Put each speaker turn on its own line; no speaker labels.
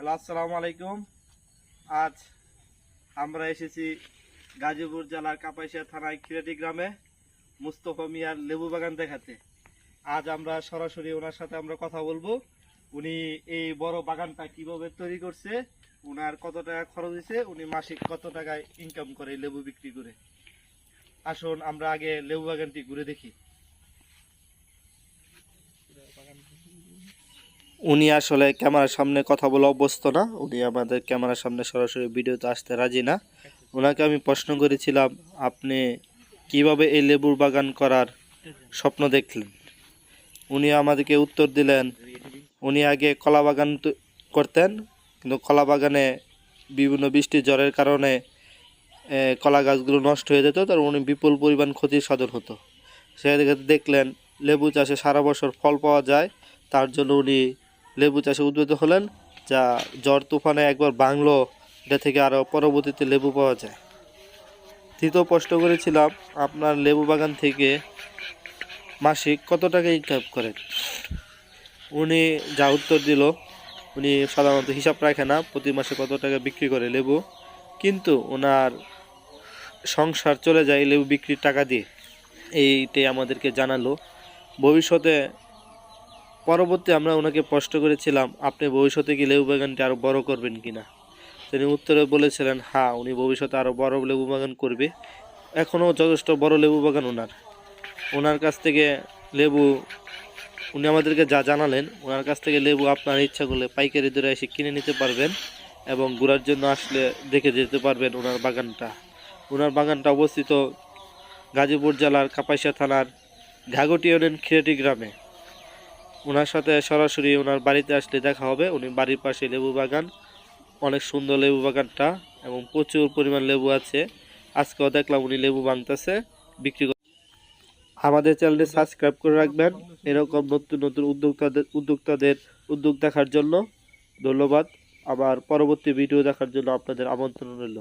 Hello, আসসালামু আলাইকুম। আজ আমরা এসেছি গাজীপুর জেলার কাপাসিয়া থানায় খিরাটি গ্রামে মুস্তফা মিয়ার লেবু বাগান দেখাতে। আজ আমরা সরাসরি ওনার সাথে আমরা কথা বলবো। উনি এই বড় বাগানটা কিভাবে তৈরি করছে, উনার কত টাকা খরচ হয়েছে, উনি মাসিক কত টাকায় ইনকাম করে লেবু বিক্রি করে। আসুন আমরা আগে লেবু বাগানটি ঘুরে দেখি। উনি আসলে ক্যামেরার সামনে কথা বলে অভ্যস্ত না, উনি আমাদের ক্যামেরার সামনে সরাসরি ভিডিওতে আসতে রাজি না। ওনাকে আমি প্রশ্ন করেছিলাম, আপনি কিভাবে এই লেবুর বাগান করার স্বপ্ন দেখলেন? উনি আমাদেরকে উত্তর দিলেন, উনি আগে কলা বাগান করতেন, কিন্তু কলা বাগানে বিভিন্ন বৃষ্টি ঝড়ের কারণে কলা গাছগুলো নষ্ট হয়ে যেত, তার উনি বিপুল পরিমাণ ক্ষতির সাধন হতো। সেদিকে দেখলেন লেবু চাষে সারা বছর ফল পাওয়া যায়, তার জন্য উনি লেবু চাষে উদ্বুদ্ধ হলেন, যা ঝড় তুফানে একবার বাংলো, এটা থেকে আরও পরবর্তীতে লেবু পাওয়া যায়। তৃতীয় প্রশ্ন করেছিলাম, আপনার লেবু বাগান থেকে মাসিক কত টাকা ইনকাম করেন? উনি যা উত্তর দিল, উনি সাধারণত হিসাব রাখে না প্রতি মাসে কত টাকা বিক্রি করে লেবু, কিন্তু ওনার সংসার চলে যায় লেবু বিক্রির টাকা দিয়ে। এইটাই আমাদেরকে জানালো। ভবিষ্যতে পরবর্তী আমরা ওনাকে প্রশ্ন করেছিলাম, আপনি ভবিষ্যতে কি লেবু বাগানটি আরও বড় করবেন কিনা? তিনি উত্তরে বলেছিলেন, হ্যাঁ, উনি ভবিষ্যতে আরও বড় লেবু বাগান করবে। এখনও যথেষ্ট বড় লেবু বাগান ওনার কাছ থেকে লেবু, উনি আমাদেরকে যা জানালেন, ওনার কাছ থেকে লেবু আপনার ইচ্ছা করলে পাইকারি দরে এসে কিনে নিতে পারবেন এবং ঘোরার জন্য আসলে দেখে যেতে পারবেন ওনার বাগানটা। ওনার বাগানটা অবস্থিত গাজীপুর জেলার কাপাসিয়া থানার ঘাঘটি ইউনিয়ন খিরাটি গ্রামে। ওনার সাথে সরাসরি ওনার বাড়িতে আসলে দেখা হবে। উনি বাড়ির পাশে লেবু বাগান, অনেক সুন্দর লেবু বাগানটা এবং প্রচুর পরিমাণ লেবু আছে। আজকেও দেখলাম উনি লেবু ভাঙতেছে, বিক্রি করে। আমাদের চ্যানেলটি সাবস্ক্রাইব করে রাখবেন এরকম নতুন নতুন উদ্যোক্তাদের উদ্যোগ দেখার জন্য। ধন্যবাদ। আবার পরবর্তী ভিডিও দেখার জন্য আপনাদের আমন্ত্রণ রইল।